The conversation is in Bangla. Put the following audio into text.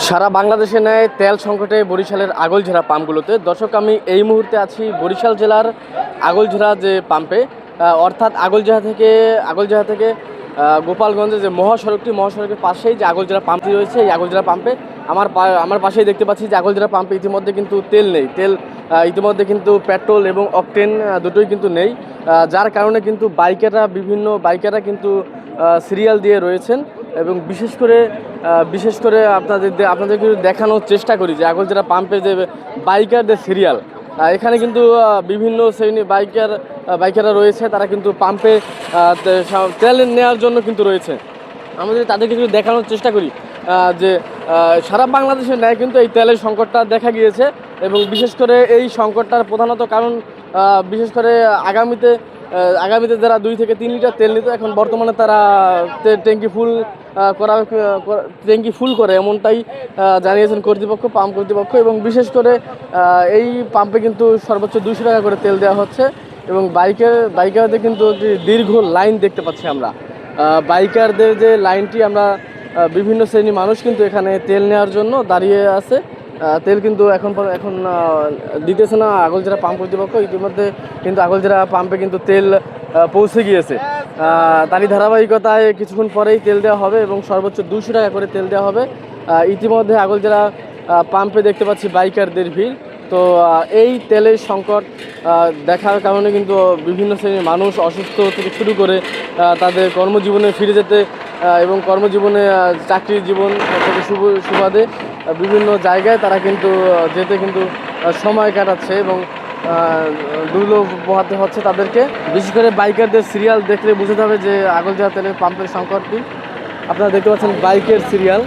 সারা বাংলাদেশে নেয় তেল সংকটে বরিশালের আগলঝরা পাম্পগুলোতে। দর্শক, আমি এই মুহূর্তে আছি বরিশাল জেলার আগলঝরা যে পাম্পে, অর্থাৎ আগলঝরা থেকে গোপালগঞ্জে যে মহাসড়কের পাশেই যে আগলঝরা পাম্পটি রয়েছে, এই আগলঝরা পাম্পে আমার পাশেই দেখতে পাচ্ছি যে আগলঝরা পাম্পে ইতিমধ্যে কিন্তু তেল নেই। ইতিমধ্যে কিন্তু পেট্রোল এবং অকটেন দুটোই কিন্তু নেই, যার কারণে কিন্তু বাইকাররা কিন্তু সিরিয়াল দিয়ে রয়েছেন। এবং বিশেষ করে আপনাদেরকে দেখানোর চেষ্টা করি যে আগলঝরা পাম্পে যে বাইকারদের সিরিয়াল, এখানে কিন্তু বিভিন্ন শ্রেণী বাইকাররা রয়েছে, তারা কিন্তু পাম্পে তেল নেওয়ার জন্য কিন্তু রয়েছে। আমাদের তাদেরকে কিন্তু দেখানোর চেষ্টা করি যে সারা বাংলাদেশে ন্যায় কিন্তু এই তেলের সংকটটা দেখা গিয়েছে। এবং বিশেষ করে এই সংকটটার প্রধানত কারণ, বিশেষ করে আগামীতে যারা 2 থেকে 3 লিটার তেল নিত, এখন বর্তমানে তারা ট্যাঙ্কি ফুল করে এমনটাই জানিয়েছেন পাম্প কর্তৃপক্ষ। এবং বিশেষ করে এই পাম্পে কিন্তু সর্বোচ্চ 200 টাকা করে তেল দেওয়া হচ্ছে। এবং বাইকারদের কিন্তু একটি দীর্ঘ লাইন দেখতে পাচ্ছি আমরা। বাইকারদের যে লাইনটি, আমরা বিভিন্ন শ্রেণীর মানুষ কিন্তু এখানে তেল নেওয়ার জন্য দাঁড়িয়ে আছে। তেল কিন্তু এখন দিতেছে না আগলঝরা পাম্প কর্তৃপক্ষ। ইতিমধ্যে কিন্তু আগলঝরা পাম্পে কিন্তু তেল পৌঁছে গিয়েছে। তারই ধারাবাহিকতায় কিছুক্ষণ পরেই তেল দেওয়া হবে এবং সর্বোচ্চ 200 টাকা করে তেল দেওয়া হবে। ইতিমধ্যে আগলঝরা পাম্পে দেখতে পাচ্ছি বাইকারদের ভিড়। তো এই তেলের সংকট দেখার কারণে কিন্তু বিভিন্ন শ্রেণীর মানুষ অসুস্থ থেকে শুরু করে তাদের কর্মজীবনে ফিরে যেতে এবং কর্মজীবনে চাকরির জীবন থেকে সুবাদে বিভিন্ন জায়গায় তারা কিন্তু যেতে কিন্তু সময় কাটাচ্ছে এবং দুর্লভ পোহাতে হচ্ছে তাদেরকে। বিশেষ করে বাইকারদের সিরিয়াল দেখলে বুঝতে হবে যে আগলঝরা তেলের পাম্পের সংকটটি। আপনারা দেখতে পাচ্ছেন বাইকের সিরিয়াল।